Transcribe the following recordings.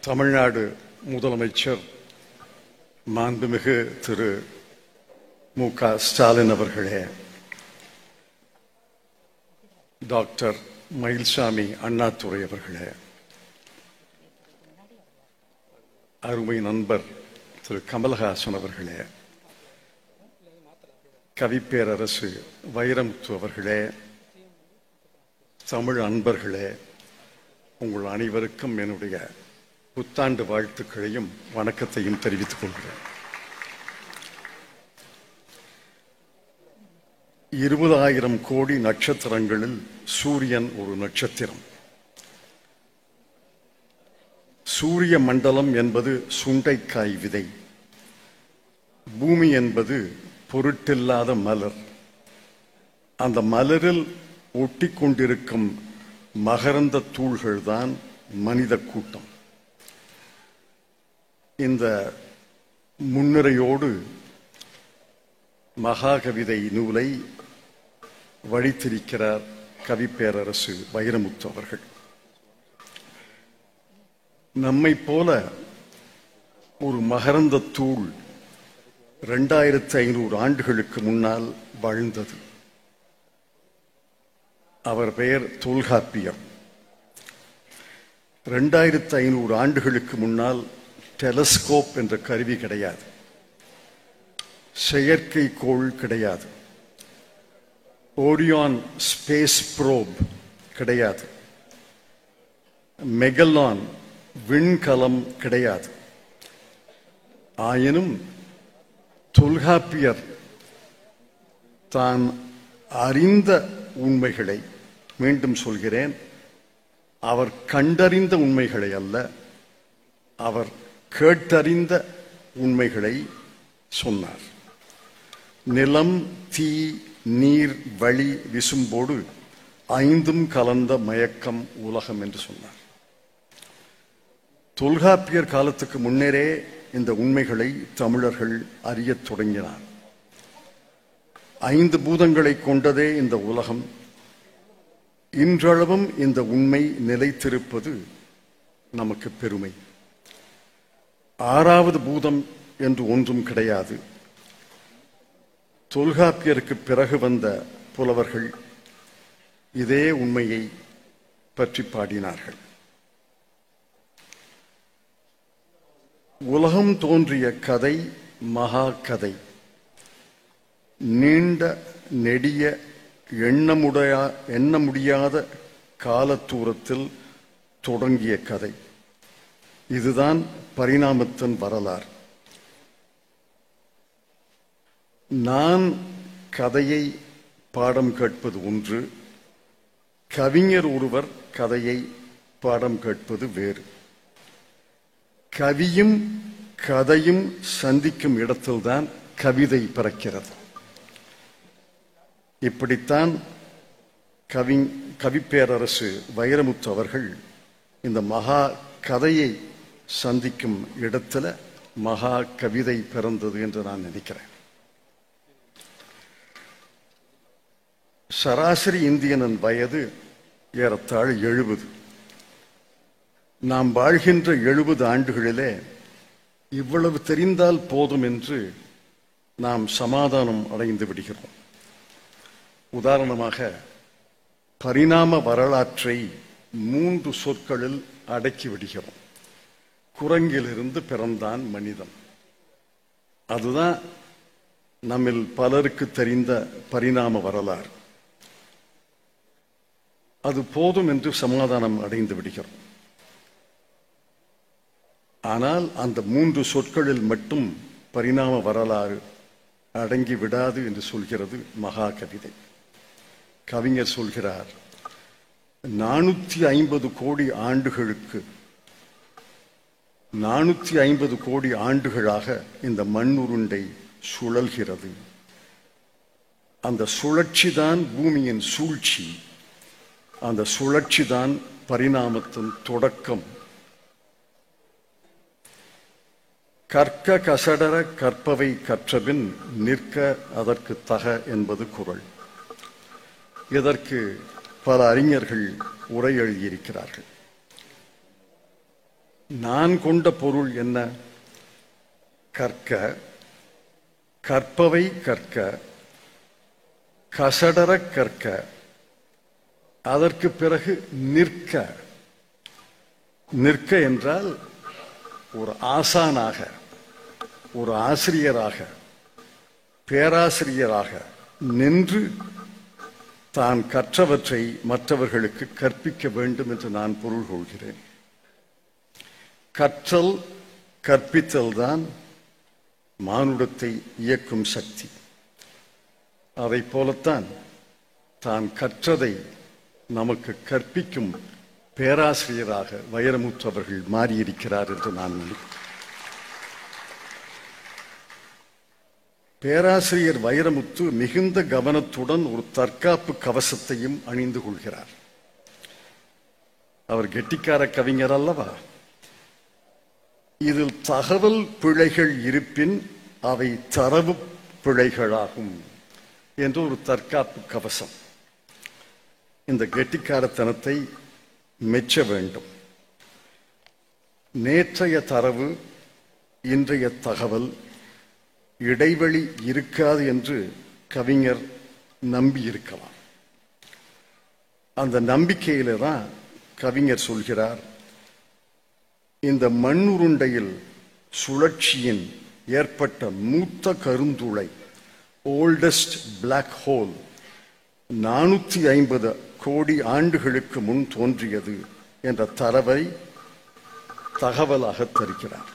தமிழ்நாடு முதலமைச்சர் மாண்புமிகு திரு மு.க. ஸ்டாலின் அவர்களே, டாக்டர் மயில்சாமி அண்ணாதுரை அவர்களே, அருமை நண்பர் திரு கமலஹாசன் அவர்களே, கவிப்பேரரசு வைரமுத்து அவர்களே, தமிழ் அன்பர்களே, உங்கள் அனைவருக்கும் என்னுடைய புத்தாண்டு வாழ்த்துக்களையும் வணக்கத்தையும் தெரிவித்துக் கொள்கிறேன். 20,000 கோடி நட்சத்திரங்களில் சூரியன் ஒரு நட்சத்திரம். சூரிய மண்டலம் என்பது சுண்டைக்காய் விதை. பூமி என்பது பொருட்டில்லாத மலர். அந்த மலரில் ஒட்டி கொண்டிருக்கும் மகரந்த தூள்கள்தான் மனித கூட்டம். இந்த முன்னுரையோடு மகாகவிதை நூலை வழித்திருக்கிறார் கவிப்பேரரசு வைரமுத்து அவர்கள். நம்மை போல ஒரு மகரந்த தூள் 2500 ஆண்டுகளுக்கு முன்னால் வாழ்ந்தது. அவர் பெயர் தொல்காப்பியர். 2500 ஆண்டுகளுக்கு முன்னால் டெலஸ்கோப் என்ற கருவி கிடையாது, செயற்கைக்கோள் கிடையாது, ஓரியான் ஸ்பேஸ் ப்ரோப் கிடையாது, மெகல்லான் விண்கலம் கிடையாது. ஆயினும் தொல்காப்பியர் தான் அறிந்த உண்மைகளை, மீண்டும் சொல்கிறேன், அவர் கண்டறிந்த உண்மைகளை அல்ல, அவர் கேட்டறிந்த உண்மைகளை சொன்னார். நிலம், தீ, நீர், வழி, விசும்போடு 5ம் கலந்த மயக்கம் உலகம் என்று சொன்னார். தொல்காப்பியர் காலத்துக்கு முன்னரே இந்த உண்மைகளை தமிழர்கள் அறியத் தொடங்கினார். 5 பூதங்களை கொண்டதே இந்த உலகம். இன்றளவும் இந்த உண்மை நிலைத்திருப்பது நமக்கு பெருமை. 6வது பூதம் என்று ஒன்றும் கிடையாது. தொல்காப்பியருக்கு பிறகு வந்த புலவர்கள் இதே உண்மையை பற்றி பாடினார்கள். உலகம் தோன்றிய கதை மகா கதை. நீண்ட நெடிய எண்ண முடியாத காலத்தூரத்தில் தொடங்கிய கதை. இதுதான் பரிணாமத்தின் வரலாறு. நான் கதையை பாடம் கேட்பது ஒன்று, கவிஞர் ஒருவர் கதையை பாடம் கேட்பது வேறு. கவியும் கதையும் சந்திக்கும் இடத்தில்தான் கவிதை பிறக்கிறது. இப்படித்தான் கவிப்பேரரசு வைரமுத்து அவர்கள் இந்த மகா கதையை சந்திக்கும் இடத்துல மகா கவிதை பிறந்தது என்று நான் நினைக்கிறேன். சராசரி இந்தியனின் வயது ஏறத்தாழ 70. நாம் வாழ்கின்ற 70 ஆண்டுகளிலே இவ்வளவு தெரிந்தால் போதும் என்று நாம் சமாதானம் அடைந்து விடுகிறோம். உதாரணமாக, பரிணாம வரலாற்றை 3 சொற்களில் அடக்கி விடுகிறோம். குரங்கிலிருந்து பிறந்தான் மனிதன். அதுதான் நம்மில் பலருக்கு தெரிந்த பரிணாம வரலாறு. அது போதும் என்று சமாதானம் அடைந்து விடுகிறோம். ஆனால் அந்த 3 சொற்களில் மட்டும் பரிணாம வரலாறு அடங்கி விடாது என்று சொல்கிறது மகா கவிதை. கவிஞர் சொல்கிறார், 450 கோடி ஆண்டுகளுக்கு 450 கோடி ஆண்டுகளாக இந்த மண்ணுருண்டை சுழல்கிறது. அந்த சுழற்சி தான் பூமியின் சூழ்ச்சி. அந்த சுழற்சி தான் பரிணாமத்தின் தொடக்கம். கற்க கசடர கற்பவை கற்றபின் நிற்க அதற்கு தக என்பது குறள். இதற்கு பல அறிஞர்கள் உரை எழுதியிருக்கிறார்கள். நான் கொண்ட பொருள் என்ன? கற்க, கற்பவை கற்க, கசடரக் கற்க, அதற்கு பிறகு நிற்க. நிற்க என்றால் ஒரு ஆசானாக, ஒரு ஆசிரியராக, பேராசிரியராக நின்று தான் கற்றவற்றை மற்றவர்களுக்கு கற்பிக்க வேண்டும் என்று நான் பொருள் கொள்கிறேன். கற்றல், கற்பித்தல் தான் மானுடத்தை இயக்கும் சக்தி. அதைப் போலத்தான் தான் கற்றதை நமக்கு கற்பிக்கும் பேராசிரியராக வைரமுத்து அவர்கள் மாறியிருக்கிறார் என்று நான் நினைக்கிறேன். பேராசிரியர் வைரமுத்து மிகுந்த கவனத்துடன் ஒரு தற்காப்பு கவசத்தையும் அணிந்து கொள்கிறார். அவர் கெட்டிக்கார கவிஞர் அல்லவா? இதில் தகவல் பிழைகள் இருப்பின் அவை தரவு பிழைகளாகும் என்று ஒரு தற்காப்பு கவசம். இந்த கெட்டிக்காரத்தனத்தை மெச்ச வேண்டும். நேற்றைய தரவு, இன்றைய தகவல் இடைவெளி இருக்காது என்று கவிஞர் நம்பியிருக்கலாம். அந்த நம்பிக்கையில தான் கவிஞர் சொல்கிறார், இந்த மண்ணுருண்டையில் சுழற்சியின் ஏற்பட்ட மூத்த கருந்துளை, ஓல்டஸ்ட் பிளாக் ஹோல் 450 கோடி ஆண்டுகளுக்கு முன் தோன்றியது என்ற தரவை தகவலாக தருகிறார்.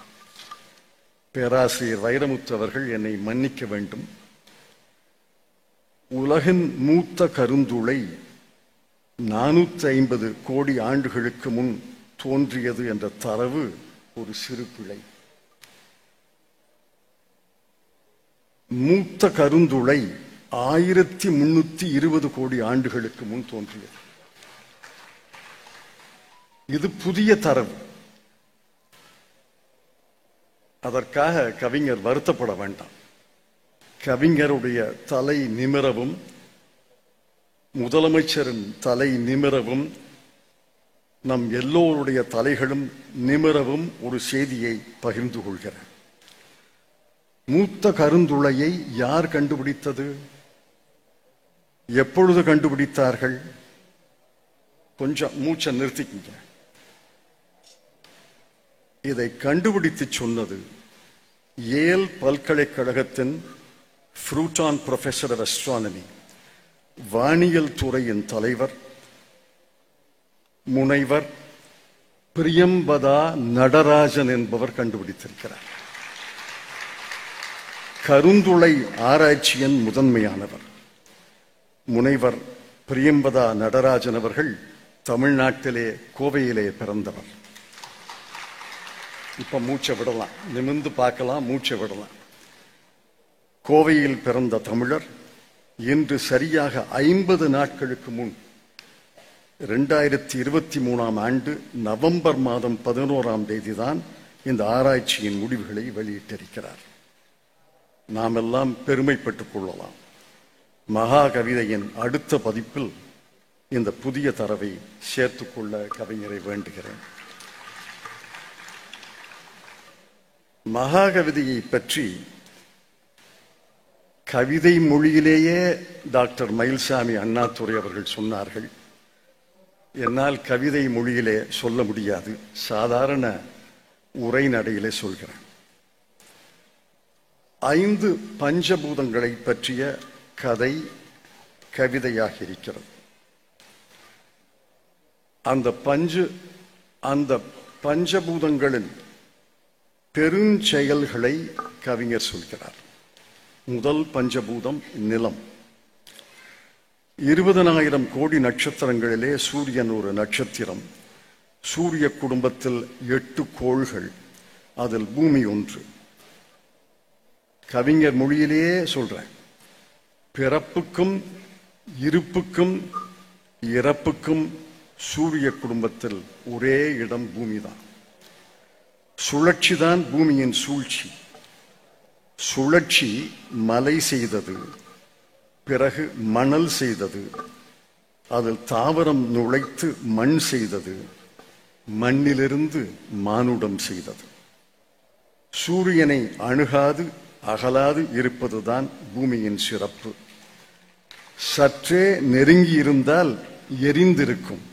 பேராசிரியர் வைரமுத்து அவர்கள் என்னை மன்னிக்க வேண்டும். உலகின் மூத்த கருந்துளை 450 கோடி ஆண்டுகளுக்கு முன் தோன்றியது என்ற தரவு ஒரு சிறு பிழை. மூத்த கருந்துளை 1320 கோடி ஆண்டுகளுக்கு முன் தோன்றியது. இது புதிய தரவு. அதற்காக கவிஞர் வருத்தப்பட வேண்டாம். கவிஞருடைய தலை நிமிரவும், முதலமைச்சரின் தலை நிமிரவும், நம் எல்லோருடைய தலைகளும் நிமிரவும் ஒரு செய்தியை பகிர்ந்து கொள்கிறார். மூத்த கருந்துளையை யார் கண்டுபிடித்தது? எப்பொழுது கண்டுபிடித்தார்கள்? கொஞ்சம் மூச்சை நிறுத்திக்கிங்க. இதை கண்டுபிடித்து சொன்னது ஏல் பல்கலைக்கழகத்தின் ஃப்ரூட்டான் ப்ரொஃபஸர் ஆஃப் அஸ்ட்ரானமி, வானியல் துறையின் தலைவர் முனைவர் பிரியம்பதா நடராஜன் என்பவர் கண்டுபிடித்திருக்கிறார். கருந்துளை ஆராய்ச்சியின் முதன்மையானவர் முனைவர் பிரியம்பதா நடராஜன் அவர்கள் தமிழ்நாட்டிலே கோவையிலே பிறந்தவர். இப்ப மூச்சை விடலாம், நிமிர்ந்து பார்க்கலாம், மூச்சை விடலாம். கோவையில் பிறந்த தமிழர் இன்று சரியாக 50 நாட்களுக்கு முன் 2023ஆம் ஆண்டு நவம்பர் மாதம் 11ஆம் தேதி தான் இந்த ஆராய்ச்சியின் முடிவுகளை வெளியிட்டிருக்கிறார். நாம் எல்லாம் பெருமைப்பட்டுக் கொள்ளலாம். மகா கவிதையின் அடுத்த பதிப்பில் இந்த புதிய தரவை சேர்த்துக்கொள்ள கவிஞரை வேண்டுகிறேன். மகாகவிதையை பற்றி கவிதை மொழியிலேயே டாக்டர் மயில்சாமி அண்ணாதுரை அவர்கள் சொன்னார்கள். என்னால் கவிதை மொழியிலே சொல்ல முடியாது, சாதாரண உரைநடையிலே சொல்கிறேன். 5 பஞ்சபூதங்களை பற்றிய கதை கவிதையாக இருக்கிறது. அந்த பஞ்சபூதங்களின் பெருஞ்செயல்களை கவிஞர் சொல்கிறார். முதல் பஞ்சபூதம் நிலம். 20,000 கோடி நட்சத்திரங்களிலே சூரியன் ஒரு நட்சத்திரம். சூரிய குடும்பத்தில் 8 கோள்கள், அதில் பூமி ஒன்று. கவிஞர் மொழியிலேயே சொல்றேன், பிறப்புக்கும் இருப்புக்கும் இறப்புக்கும் சூரிய குடும்பத்தில் ஒரே இடம் பூமிதான். சுழற்சிதான் பூமியின் சூழ்ச்சி. சுழற்சி மலை செய்தது, பிறகு மணல் செய்தது, அதில் தாவரம் நுழைத்து மண் செய்தது, மண்ணிலிருந்து மானுடம் செய்தது. சூரியனை அணுகாது அகலாது இருப்பதுதான் பூமியின் சிறப்பு. சற்றே நெருங்கி இருந்தால் எரிந்திருக்கும்,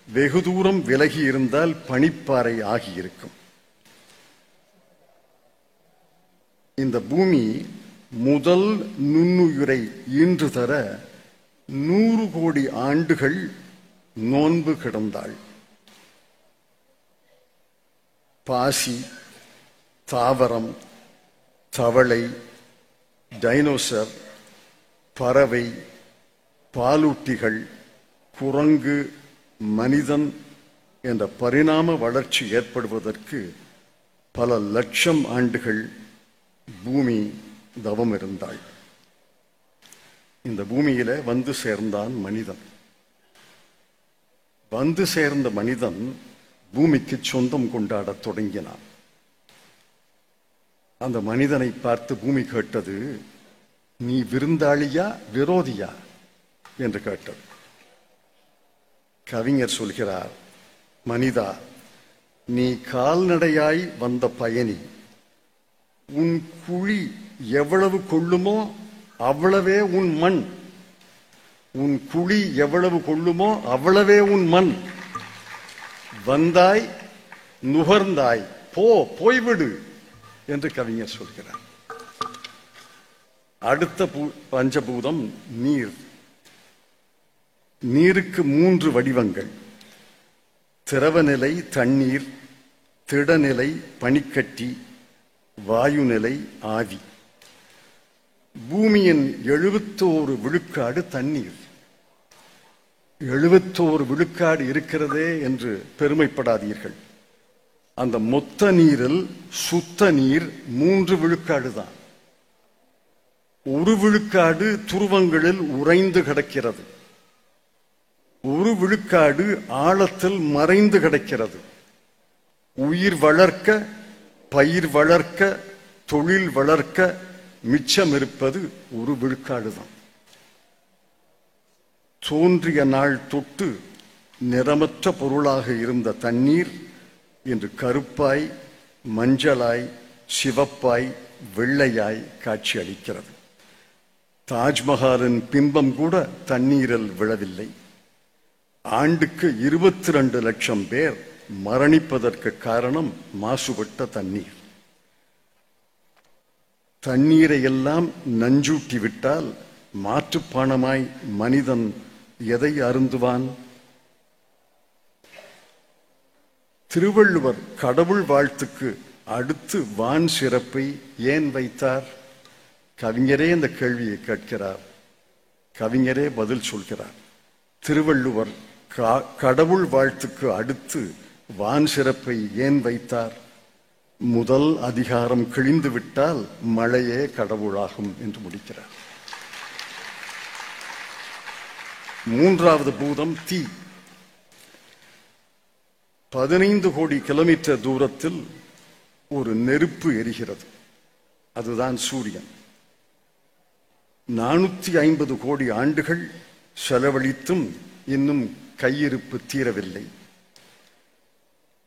வெகு தூரம் விலகி இருந்தால் பனிப்பாறை ஆகியிருக்கும். இந்த பூமி முதல் நுண்ணுயிரை ஈன்று தர 100 கோடி ஆண்டுகள் நோன்பு கிடந்தாள். பாசி, தாவரம், தவளை, டைனோசர், பறவை, பாலூட்டிகள், குரங்கு, மனிதன் என்ற பரிணாம வளர்ச்சி ஏற்படுவதற்கு பல லட்சம் ஆண்டுகள் பூமி தவம் இருந்தாள். இந்த பூமியில வந்து சேர்ந்தான் மனிதன். வந்து சேர்ந்த மனிதன் பூமிக்கு சொந்தம் கொண்டாடத் தொடங்கினான். அந்த மனிதனை பார்த்து பூமி கேட்டது, நீ விருந்தாளியா விரோதியா என்று கேட்டது. கவிஞர் சொல்கிறார், மனிதா, நீ கால்நடையாய் வந்த பயணி. உன் குழி எவ்வளவு கொள்ளுமோ அவ்வளவே உன் மண். உன் குழி எவ்வளவு கொள்ளுமோ அவ்வளவே உன் மண். வந்தாய், நுகர்ந்தாய், போய்விடு என்று கவிஞர் சொல்கிறார். அடுத்த பஞ்சபூதம் நீர். நீருக்கு 3 வடிவங்கள்: திரவநிலை தண்ணீர், திடநிலை பனிக்கட்டி, வாயுநிலை ஆவி. பூமியின் 71 விழுக்காடு தண்ணீர். 71 விழுக்காடு இருக்கிறதே என்று பெருமைப்படாதீர்கள். அந்த மொத்த நீரில் சுத்த நீர் 3 விழுக்காடு தான். 1 விழுக்காடு துருவங்களில் உறைந்து கிடக்கிறது. 1 விழுக்காடு ஆழத்தில் மறைந்து கிடக்கிறது. உயிர் வளர்க்க, பயிர் வளர்க்க, தொழில் வளர்க்க மிச்சம் இருப்பது 1 விழுக்காடு தான். தோன்றிய நாள் தொட்டு நிறமற்ற பொருளாக இருந்த தண்ணீர் இன்று கருப்பாய், மஞ்சளாய், சிவப்பாய், வெள்ளையாய் காட்சி அளிக்கிறது. தாஜ்மஹாலின் பிம்பம் கூட தண்ணீரில் விழவில்லை. ஆண்டுக்கு 22 லட்சம் பேர் மரணிப்பதற்கு காரணம் மாசுபட்ட தண்ணீர். தண்ணீரை எல்லாம் நஞ்சூட்டி விட்டால் மாற்றுப்பானமாய் மனிதன் எதை அருந்துவான்? திருவள்ளுவர் கடவுள் வாழ்த்துக்கு அடுத்து வான் சிறப்பை ஏன் வைத்தார்? கவிஞரே இந்த கேள்வியை கேட்கிறார். கவிஞரே பதில் சொல்கிறார். திருவள்ளுவர் கடவுள் வாழ்த்துக்கு அடுத்து வான் சிறப்பை ஏன் வைத்தார்? முதல் அதிகாரம் கிழிந்து விட்டால் மழையே கடவுளாகும் என்று முடிக்கிறார். 3வது பூதம் தீ. 15 கோடி கிலோமீட்டர் தூரத்தில் ஒரு நெருப்பு எரிகிறது. அதுதான் சூரியன். 450 கோடி ஆண்டுகள் செலவழித்தும் இன்னும் கையிருப்பு தீரவில்லை.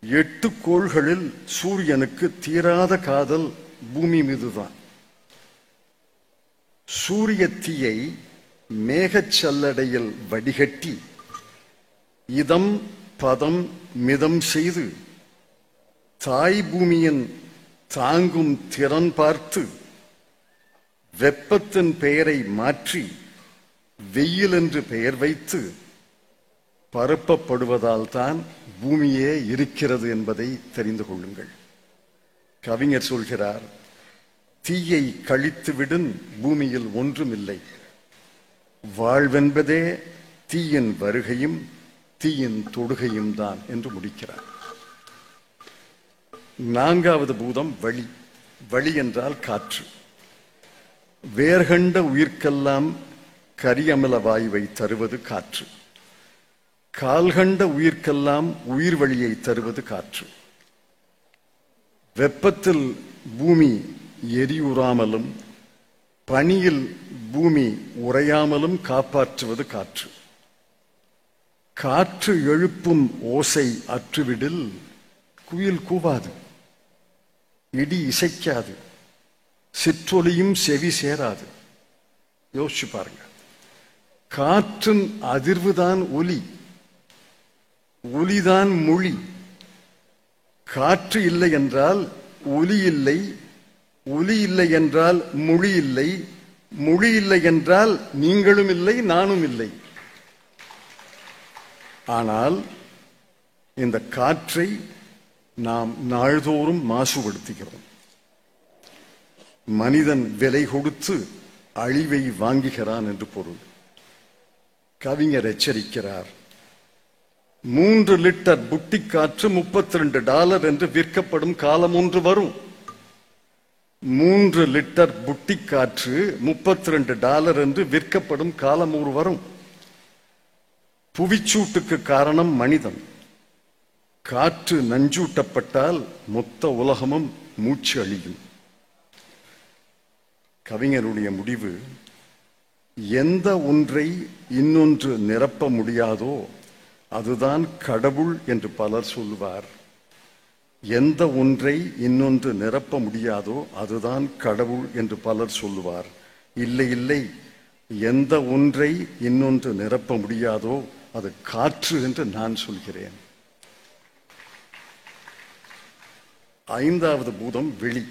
8 கோள்களில் சூரியனுக்கு தீராத காதல் பூமி மீதுதான். சூரிய தீயை மேகச் சல்லடையில் வடிகட்டி இதம் பதம் மிதம் செய்து தாய் பூமியின் தாங்கும் திறன் பார்த்து வெப்பத்தின் பெயரை மாற்றி வெயில் என்று பெயர் வைத்து பரப்பப்படுவதால் தான் பூமியே இருக்கிறது என்பதை தெரிந்து கொள்ளுங்கள். கவிஞர் சொல்கிறார், தீயை கழித்துவிடும் பூமியில் ஒன்றுமில்லை. வாழ்வென்பதே தீயின் வருகையும் தீயின் தொடுகையும் தான் என்று முடிக்கிறார். 4வது பூதம் வளி. வளி என்றால் காற்று. வேர்கண்ட உயிர்க்கெல்லாம் கரியமில வாயுவை தருவது காற்று. கால்கண்ட உயிர்க்கெல்லாம் உயிர் வழியை தருவது காற்று. வெப்பத்தில் பூமி எரியுறாமலும் பனியில் பூமி உறையாமலும் காப்பாற்றுவது காற்று. காற்று எழுப்பும் ஓசை அற்றுவிடில் குயில் கூவாது, இடி இசைக்காது, சிற்றொலியும் செவி சேராது. யோசிச்சு பாருங்க. காற்றின் அதிர்வுதான் ஒலி, ஒலிதான் மொழி. காற்று இல்லை என்றால் ஒலி இல்லை, ஒலி இல்லை என்றால் மொழி இல்லை, மொழி இல்லை என்றால் நீங்களும் இல்லை, நானும் இல்லை. ஆனால் இந்த காற்றை நாம் நாள்தோறும் மாசுபடுத்துகிறோம். மனிதன் விலை கொடுத்து அழிவை வாங்குகிறான் என்று பொருள். கவிஞர் எச்சரிக்கிறார், 3 லிட்டர் புட்டி காற்று $32 என்று விற்கப்படும் காலம் ஒன்று வரும். 3 லிட்டர் புட்டி காற்று $32 என்று விற்கப்படும் காலம் ஒரு வரும். புவிச்சூட்டுக்கு காரணம் மனிதன். காற்று நஞ்சூட்டப்பட்டால் மொத்த உலகமும் மூச்சு அழியும். கவிஞருடைய முடிவு, எந்த ஒன்றை இன்னொன்று நிரப்ப முடியாதோ அதுதான் கடவுள் என்று பலர் சொல்லுவார். எந்த ஒன்றை இன்னொன்று நிரப்ப முடியாதோ அதுதான் கடவுள் என்று பலர் சொல்லுவார். இல்லை இல்லை, எந்த ஒன்றை இன்னொன்று நிரப்ப முடியாதோ அது காற்று என்று நான் சொல்கிறேன். 5வது பூதம் வெளி.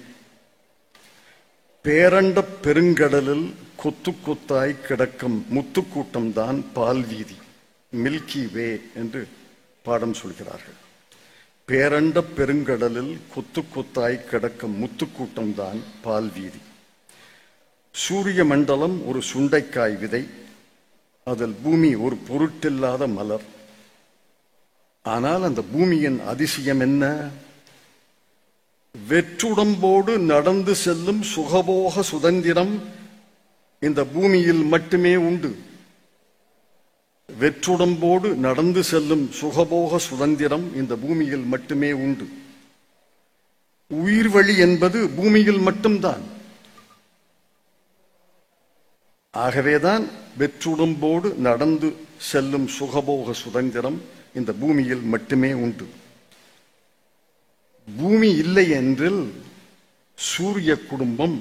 பேரண்ட பெருங்கடலில் கொத்து கொத்தாய் கிடக்கும் முத்துக்கூட்டம் தான் பால்வீதி, மில்கி வே என்று பாடம் சொல்கிறார்கள். பேரண்ட பெருங்கடலில் கொத்து கொத்தாய் கிடக்கும் முத்துக்கூட்டம் தான் பால்வீதி. சூரிய மண்டலம் ஒரு சுண்டைக்காய் விதை, அதில் பூமி ஒரு பொருட்டில்லாத மலர். ஆனால் அந்த பூமியின் அதிசயம் என்ன? வெற்றுடம்போடு நடந்து செல்லும் சுகபோக சுதந்திரம் இந்த பூமியில் மட்டுமே உண்டு. வெற்றுடம்போடு நடந்து செல்லும் சுகபோக சுதந்திரம் இந்த பூமியில் மட்டுமே உண்டு. உயிர் வழி என்பது பூமியில் மட்டும்தான். ஆகவேதான் வெற்றுடம்போடு நடந்து செல்லும் சுகபோக சுதந்திரம் இந்த பூமியில் மட்டுமே உண்டு. பூமி இல்லை என்றில் சூரிய குடும்பம்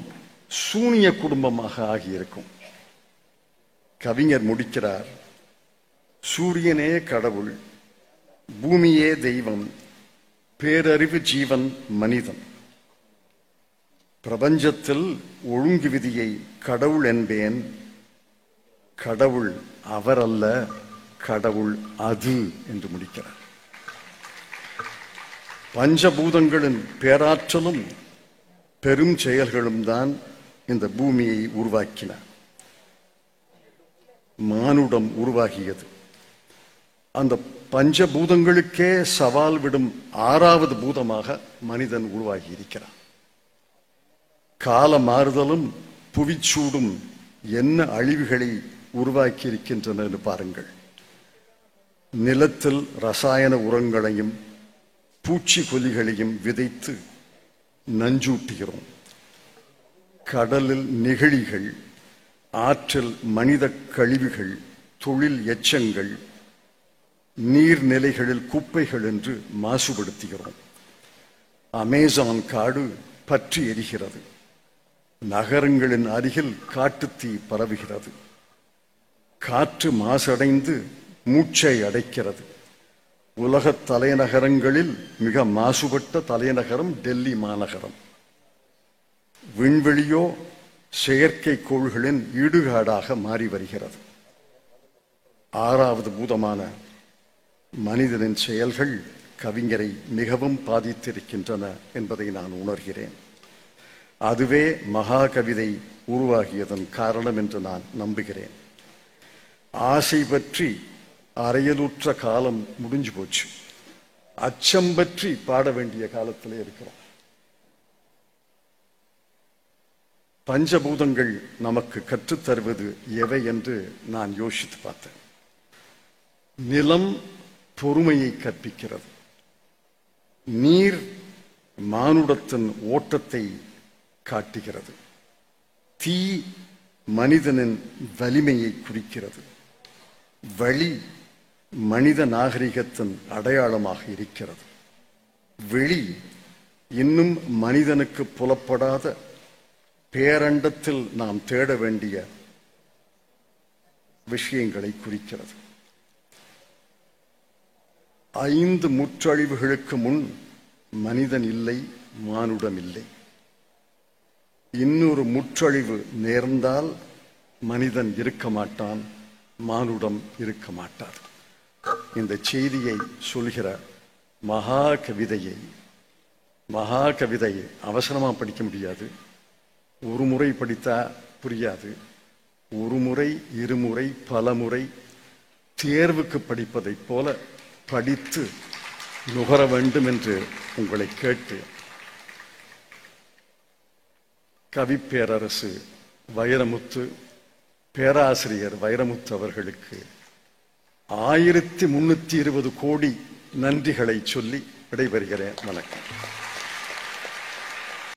சூனிய குடும்பமாக ஆகியிருக்கும். கவிஞர் முடிக்கிறார், சூரியனே கடவுள், பூமியே தெய்வம், பேரறிவு ஜீவன் மனிதன். பிரபஞ்சத்தில் ஒழுங்கு விதியை கடவுள் என்பேன். கடவுள் அவர் அல்ல, கடவுள் அது என்று முடிக்கிறார். பஞ்சபூதங்களின் பேராற்றலும் பெரும் செயல்களும் தான் இந்த பூமியை உருவாக்கின. மானுடம் உருவாகியது. அந்த பஞ்சபூதங்களுக்கே சவால் விடும் 6வது பூதமாக மனிதன் உருவாகி இருக்கிறான். கால மாறுதலும் புவிச்சூடும் என்ன அழிவுகளை உருவாக்கி இருக்கின்றன என்று பாருங்கள். நிலத்தில் ரசாயன உரங்களையும் பூச்சிக்கொல்லிகளையும் விதைத்து நஞ்சூட்டுகிறோம். கடலில் நெகிழிகள், ஆற்றில் மனித கழிவுகள், தொழில் எச்சங்கள், நீர்நிலைகளில் குப்பைகள் என்று மாசுபடுத்துகிறோம். அமேசான் காடு பற்றி எரிகிறது. நகரங்களின் அருகில் காட்டுத்தீ பரவுகிறது. காற்று மாசடைந்து மூச்சை அடைக்கிறது. உலக தலைநகரங்களில் மிக மாசுபட்ட தலைநகரம் டெல்லி மாநகரம். விண்வெளியோ செயற்கைக்கோள்களின் ஈடுகாடாக மாறி வருகிறது. 6வது பூதமான மனிதனின் செயல்கள் கவிஞரை மிகவும் பாதித்திருக்கின்றன என்பதை நான் உணர்கிறேன். அதுவே மகாகவிதை உருவாகியதன் காரணம் என்று நான் நம்புகிறேன். ஆசை பற்றி அறையலுற்ற காலம் முடிஞ்சு போச்சு. அச்சம் பற்றி பாட வேண்டிய காலத்திலே இருக்கிறோம். பஞ்சபூதங்கள் நமக்கு கற்றுத்தருவது எவை என்று நான் யோசித்து பார்த்தேன். நிலம் பொறுமையை கற்பிக்கிறது. நீர் மானுடத்தின் ஓட்டத்தை காட்டுகிறது. தீ மனிதனின் வலிமையை குறிக்கிறது. வழி மனித நாகரிகத்தின் அடையாளமாக இருக்கிறது. வெளி இன்னும் மனிதனுக்கு புலப்படாத பேரண்டத்தில் நாம் தேட வேண்டிய விஷயங்களை குறிக்கிறது. 5 முற்றழிவுகளுக்கு முன் மனிதன் இல்லை, மானுடம் இல்லை. இன்னொரு முற்றழிவு நேர்ந்தால் மனிதன் இருக்க மாட்டான், மானுடம் இருக்க மாட்டார். இந்த செய்தியை சொல்கிற மகா கவிதையை அவசரமா படிக்க முடியாது. ஒரு முறை படித்தா புரியாது. ஒரு முறை, இருமுறை, பலமுறை தேர்வுக்கு படிப்பதைப் போல படித்து நுகர வேண்டும் என்று உங்களை கேட்டு, கவிப்பேரரசு வைரமுத்து, பேராசிரியர் வைரமுத்து அவர்களுக்கு 1320 கோடி நன்றிகளை சொல்லி விடைபெறுகிறேன். வணக்கம்.